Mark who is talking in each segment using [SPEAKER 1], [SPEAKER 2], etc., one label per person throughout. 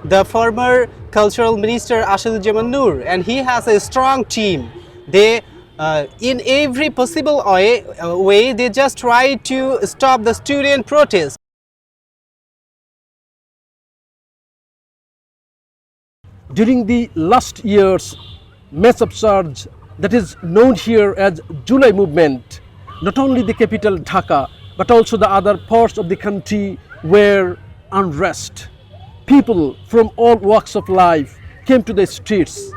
[SPEAKER 1] the former cultural minister Ashaduজ্জামান Noor, and he has a strong team. They in every possible way they just try to stop the student protest.
[SPEAKER 2] During the last year's mass upsurge that is known here as July movement, not only the capital Dhaka but also the other parts of the country were unrest. People from all walks of life came to the streets.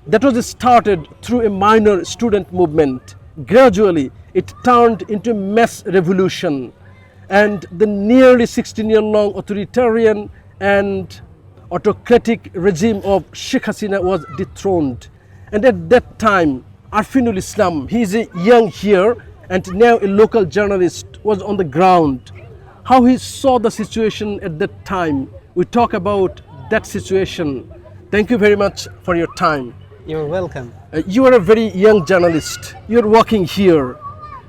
[SPEAKER 2] That was started through a minor student movement. Gradually, it turned into a mass revolution, and the nearly 16-year-long authoritarian and autocratic regime of Sheikh Hasina was dethroned. And at that time, Arfinul Islam, he is a young here and now a local journalist, was on the ground. How he saw the situation at that time, we talk about that situation. Thank you very much for your time.
[SPEAKER 1] You're welcome.
[SPEAKER 2] You are a very young journalist. You're working here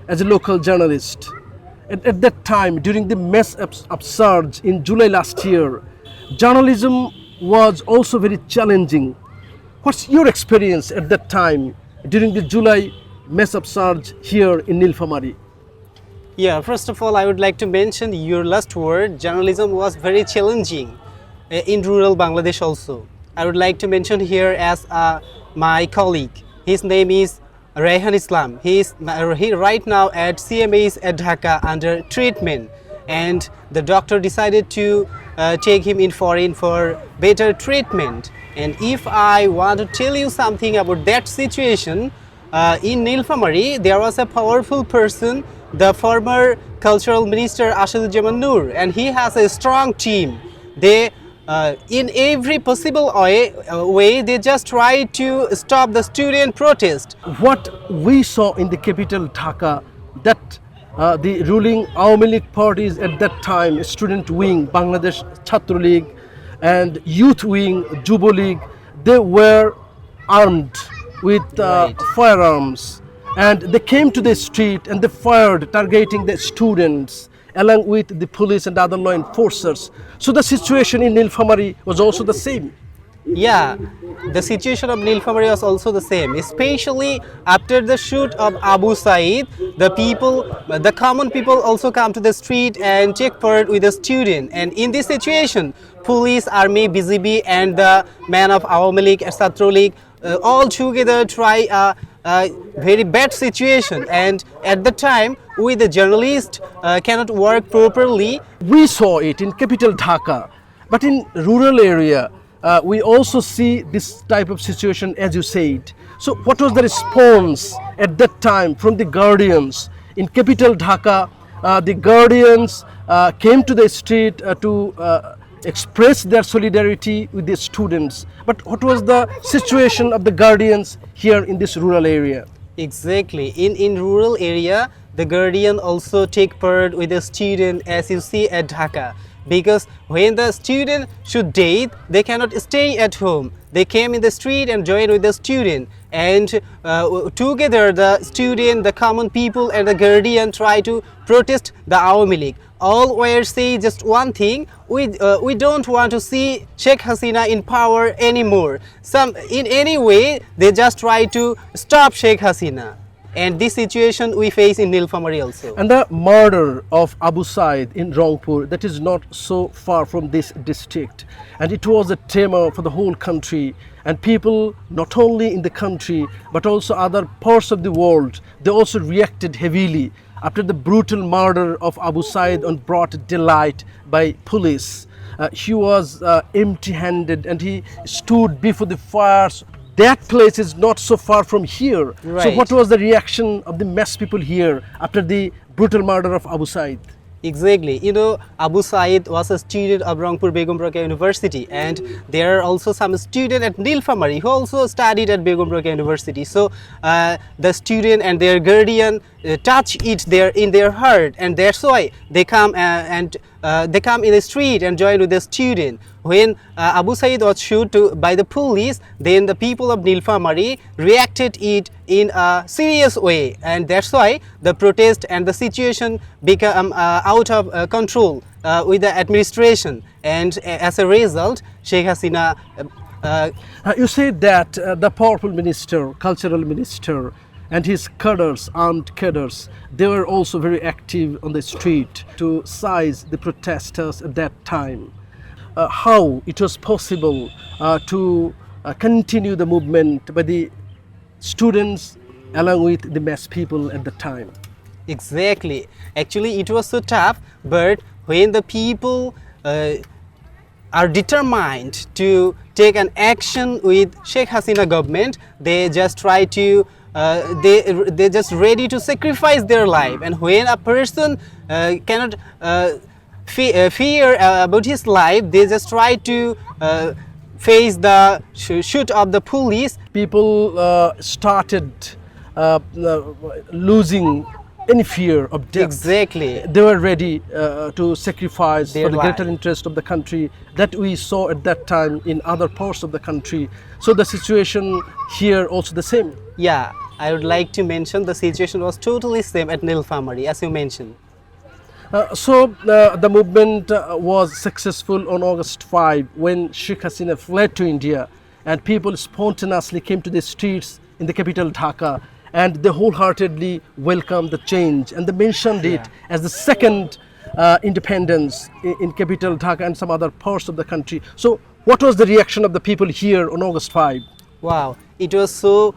[SPEAKER 2] as a local journalist. At that time, during the mass upsurge in July last year, journalism was also very challenging. What's your experience at that time during the July mass upsurge here in Nilphamari?
[SPEAKER 1] Yeah, first of all, I would like to mention your last word. Journalism was very challenging in rural Bangladesh also. I would like to mention here as my colleague. His name is Rehan Islam. He right now at CMA's at Dhaka under treatment, and the doctor decided to take him in foreign for better treatment. And if I want to tell you something about that situation, in Nilphamari there was a powerful person, the former cultural minister Ashaduজ্জামান Noor, and he has a strong team. They in every possible way they just try to stop the student protest.
[SPEAKER 2] What we saw in the capital Dhaka, that the ruling Awami League parties at that time, student wing, Bangladesh Chhatra League, and youth wing, Jubo League, they were armed with firearms, and they came to the street and they fired, targeting the students along with the police and other law enforcers. So the situation in Nilphamari was also the same.
[SPEAKER 1] Yeah, the situation of Nilphamari was also the same, especially after the shoot of Abu Said. The common people also come to the street and take part with the student, and in this situation police, army, BGB and the men of Awami League, Chhatra League all together try a very bad situation, and at the time we the journalists cannot work properly.
[SPEAKER 2] We saw it in capital Dhaka, but in rural area we also see this type of situation, as you said. So what was the response at that time from the guardians in capital Dhaka? The guardians came to the street to express their solidarity with the students. But what was the situation of the guardians here in this rural area?
[SPEAKER 1] Exactly, in rural area the guardian also take part with the student, as you see at Dhaka, because when the student should date, they cannot stay at home. They came in the street and joined with the student, and together the student, the common people and the guardian try to protest the Awami League. All were saying just one thing: we don't want to see Sheikh Hasina in power anymore. In any way they just try to stop Sheikh Hasina. And this situation we face in Nilphamari also.
[SPEAKER 2] And the murder of Abu Said in Rangpur, that is not so far from this district, and it was a tremor for the whole country, and people not only in the country but also other parts of the world, they also reacted heavily after the brutal murder of Abu Said on broad daylight by police. He was empty-handed and he stood before the fires. That place is not so far from here.
[SPEAKER 1] Right.
[SPEAKER 2] So what was the reaction of the mass people here after the brutal murder of Abu Said?
[SPEAKER 1] Exactly. You know, Abu Said was a student of Rangpur Begum Rokeya University, and there are also some students at Nilphamari who also studied at Begum Rokeya University. So the student and their guardian touch it in their heart, and that's why they come they come in the street and join with the student. When Abu Said was shot by the police, then the people of Nilphamari reacted it in a serious way, and that's why the protest and the situation become out of control with the administration, and as a result Sheikh Hasina
[SPEAKER 2] You said that the powerful minister, cultural minister, and his cadres, armed cadres, they were also very active on the street to seize the protesters at that time. How it was possible to continue the movement by the students along with the mass people at the time?
[SPEAKER 1] Exactly. Actually, it was so tough, but when the people are determined to take an action with Sheikh Hasina government, they just try to they just ready to sacrifice their life. And when a person cannot fear about his life, they just try to face the shoot of the police.
[SPEAKER 2] People started losing any fear of death.
[SPEAKER 1] Exactly.
[SPEAKER 2] They were ready to sacrifice
[SPEAKER 1] Their
[SPEAKER 2] for the greater
[SPEAKER 1] life.
[SPEAKER 2] interest of the country that we saw at that time in other parts of the country. So the situation here also the same.
[SPEAKER 1] Yeah, I would like to mention the situation was totally same at Nilphamari, as you mentioned.
[SPEAKER 2] The movement was successful on August 5 when Sheikh Hasina fled to India, and people spontaneously came to the streets in the capital Dhaka, and they wholeheartedly welcomed the change, and they mentioned it as the second independence in capital Dhaka and some other parts of the country. So what was the reaction of the people here on August 5?
[SPEAKER 1] Wow, it was so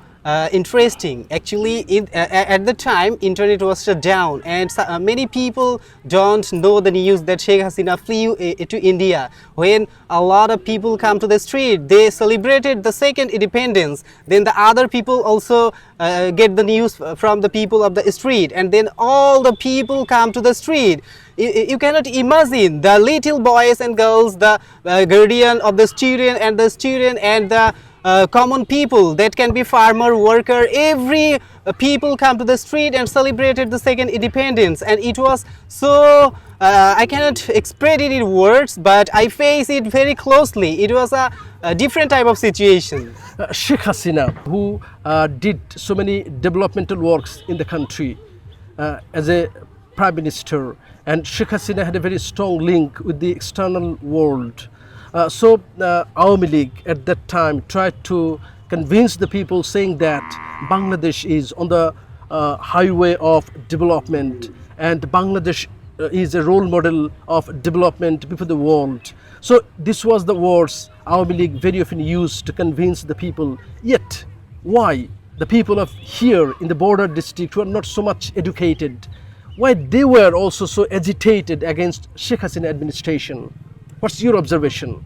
[SPEAKER 1] interesting. Actually, at the time, internet was shut down, and many people don't know the news that Sheikh Hasina flew to India. When a lot of people come to the street, they celebrated the second independence. Then the other people also get the news from the people of the street, and then all the people come to the street. You cannot imagine the little boys and girls, the guardian of the student and the common people, that can be farmer, worker, every people come to the street and celebrated the second independence. And it was so I cannot express it in words, but I face it very closely. It was a different type of situation.
[SPEAKER 2] Sheikh Hasina, who did so many developmental works in the country as a prime minister, and Sheikh Hasina had a very strong link with the external world. Awami League at that time tried to convince the people, saying that Bangladesh is on the highway of development, and Bangladesh is a role model of development before the world. So this was the words Awami League very often used to convince the people. Yet, why the people of here in the border district who are not so much educated, why they were also so agitated against Sheikh Hasina administration? What's your observation?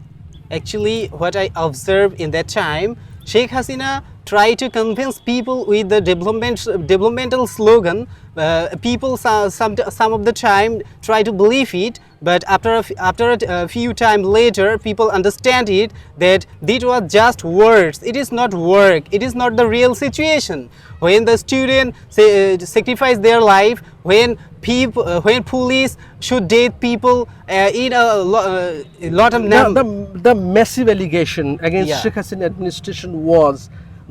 [SPEAKER 1] Actually, what I observed in that time, Sheikh Hasina tried to convince people with the developmental slogan. People some of the time try to believe it, but after a few time later, people understand it that this was just words. It is not work. It is not the real situation. When the student sacrifice their life, when police shoot dead people in a lot of numbers.
[SPEAKER 2] The massive allegation against Sheikh Hasina administration was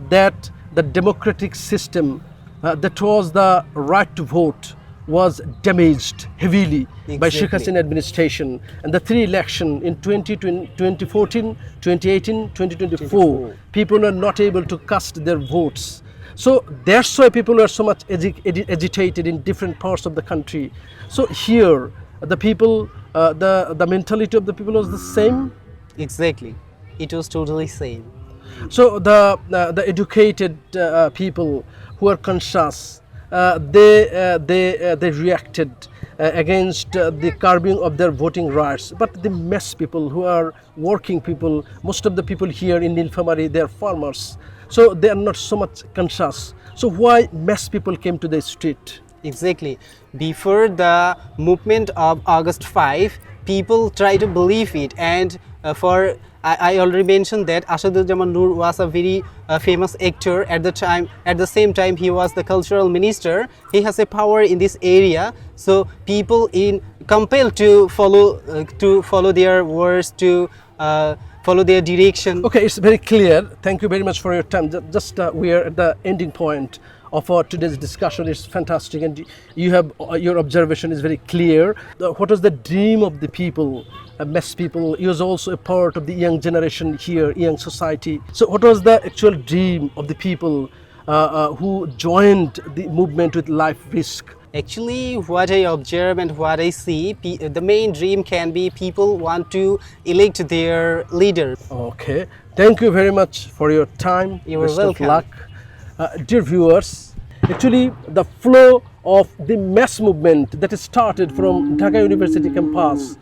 [SPEAKER 2] that the democratic system, that was the right to vote, was damaged heavily by Sheikh Hasina administration. And the three elections in 2014, 2018, 2024, people are not able to cast their votes. So that's why people are so much agitated in different parts of the country. So here, the people, the mentality of the people was the same.
[SPEAKER 1] Exactly, it was totally same.
[SPEAKER 2] So the educated people who are conscious, they reacted against the curbing of their voting rights. But the mass people who are working people, most of the people here in Nilphamari, they are farmers. So they are not so much conscious. So why mass people came to the street?
[SPEAKER 1] Exactly. Before the movement of August 5, people try to believe it, and I already mentioned that Ashaduzzaman Nur was a very famous actor at the time. At the same time, he was the cultural minister. He has a power in this area, so people compelled to follow their words, to follow their direction.
[SPEAKER 2] Okay, it's very clear. Thank you very much for your time. Just we are at the ending point of our today's discussion. It's fantastic, and you have your observation is very clear. What was the dream of the people, mass people? He was also a part of the young generation here, young society. So, what was the actual dream of the people who joined the movement with life risk?
[SPEAKER 1] Actually, what I observe and what I see, the main dream can be people want to elect their leader.
[SPEAKER 2] Okay, thank you very much for your time.
[SPEAKER 1] You are
[SPEAKER 2] Best
[SPEAKER 1] welcome.
[SPEAKER 2] of luck. Dear viewers, actually the flow of the mass movement that started from Dhaka University campus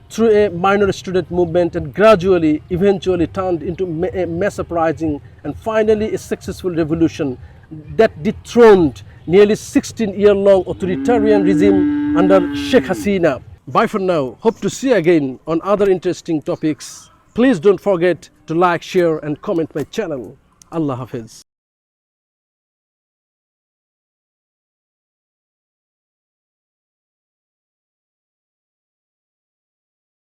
[SPEAKER 2] through a minor student movement and gradually, eventually turned into a mass uprising and finally a successful revolution that dethroned nearly 16-year-long authoritarian regime under Sheikh Hasina. Bye for now. Hope to see you again on other interesting topics. Please don't forget to like, share and comment my channel. Allah Hafiz.